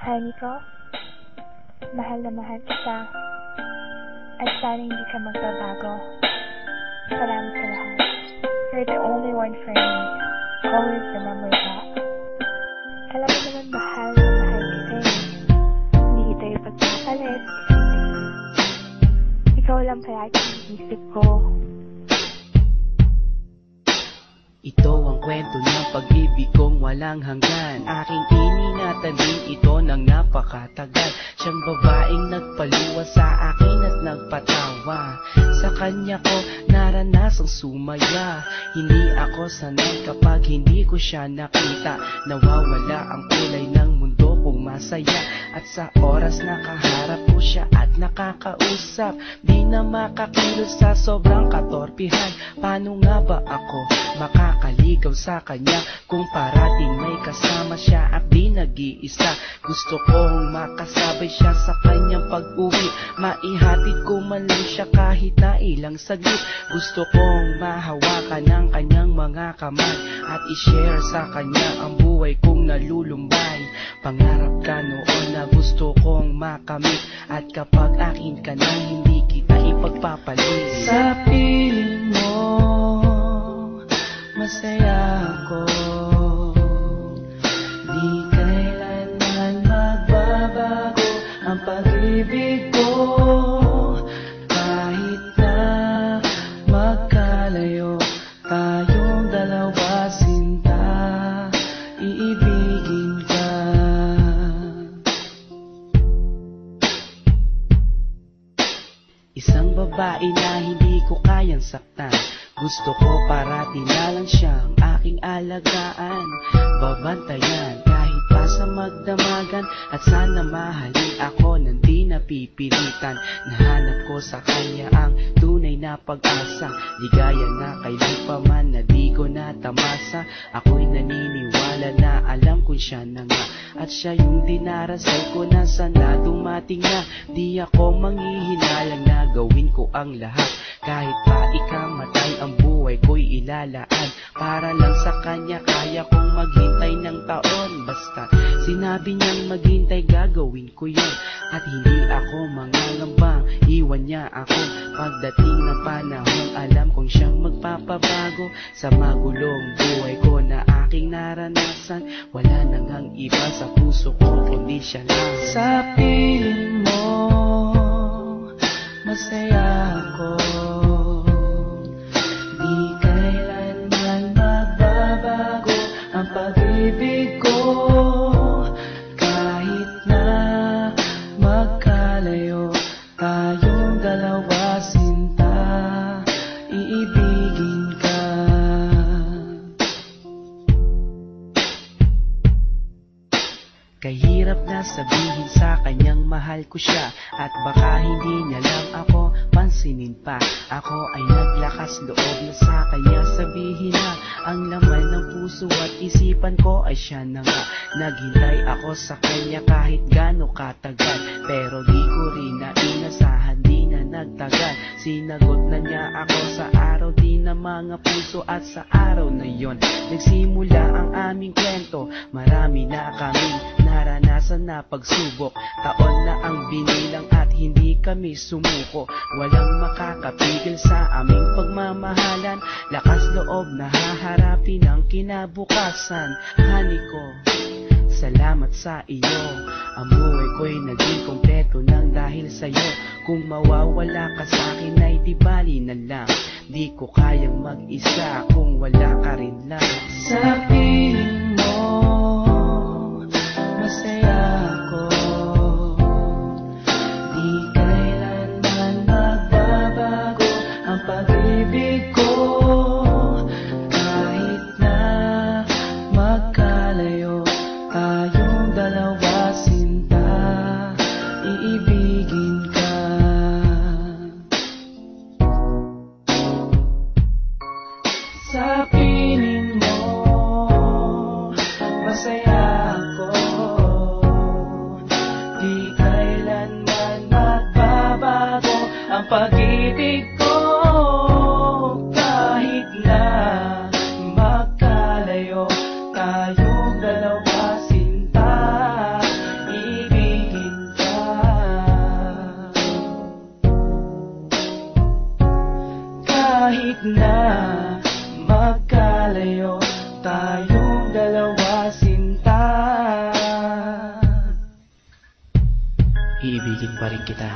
Honey ko, mahal na mahal kita. At sana hindi ka magbabago. Salamat sa lahat. You're the only one for me. Always remember that. Alam mo naman mahal na mahal kita eh. Hindi kita ipagpapalit. Ikaw lang palagi ang isip ko. Ito ang kwento ng pag-ibig kong walang hanggan. Aking iningatan din ito ng napakatagal. Siyang babaeng nagpaluwa sa akin at nagpatawa. Sa kanya ko naranasang sumaya. Hindi ako sanay kapag hindi ko siya nakita. Nawawala ang kulay ng mundo kong masaya. At sa oras na kaharap ko siya at nakakausap, di na makakilos sa sobrang katorpihan. Paano nga ba ako makakaligaw sa kanya kung parating may kasama siya at di nag-iisa? Gusto kong makasabay siya sa kanyang pag-uwi, maihatid ko man lang siya kahit na ilang saglit. Gusto kong mahawakan ng kanyang mga kamay at i-share sa kanya ang buhay kong nalulumbay. Pangarap ka noon na gusto kong makamit, at kapag akin ka na hindi kita ipagpapalit. Sa piling mo masaya ako, di kailanman magbabago ang pag-ibig ko. Kahit na magkalayo tayong dalawa, sinta, iibigin ka. Isang babae na hindi ko kayang saktan. Gusto ko parati na lang siyang aking alagaan, babantayan kahit pa sa magdamagan. At sana mahalin ako nang di napipilitan. Nahanap ko sa kanya ang tunay na pag-asa, ligaya na kailan pa man na di ko natamasa. Ako'y naniniwala na alam kong siya na nga, at siya yung dinarasal ko na sana dumating na. Di ako manghihinalang na gawin ko ang lahat, kahit pa ikamatay ang buhay ko'y ilalaan. Para lang sa kanya kaya kong maghintay ng taon. Basta sinabi niyang maghintay gagawin ko yun. At hindi ako mangangambang iwan niya ako. Pagdating ng panahon alam kong siyang magpapabago. Sa magulong buhay ko na aking naranasan, wala nang ang iba sa puso ko kundi siya lang. Sa piling mo masaya ako, di kailanman magbabago ang pag-ibig ko. Kahit na magkalayo tayong dalawa, sinta, iibigin ka. Kahirap na sabihin sa kanyang mahal ko siya, at baka hindi niya lang ako pansinin pa. Ako ay naglakas loob na sa kanya sabihin na ang laman ng puso at isipan ko ay siya na nga. Naghintay ako sa kanya kahit gaano katagal, pero di ko rin na inasahan, di na nagtagal. Sinagot na niya ako sa araw din ng mga puso, at sa araw na yon nagsimula ang aming kwento. Marami na kaming naranasan na pagsubok, taon na ang binilang at hindi kami sumuko. Walang makakapigil sa aming pagmamahalan, lakas loob na haharapin ang kinabukasan. Honey ko, salamat sa iyo, ang buhay ko'y naging kompleto nang dahil sa'yo. Kung mawawala ka sa'kin ay di bali na lang, di ko kayang mag-isa kung wala ka rin lang. Sa piling mo masaya ako, di kailanman magbabago ang pag-ibig ko. Kahit na magkalayo tayong dalawa, sinta, iibigin ka. Sa piling mo masaya ako, di kailanman magbabago ang pag-ibig ko. Kahit na magkalayo tayong dalawa, sinta, na magkalayo tayong dalawa, sinta. Iibigin pa rin kita.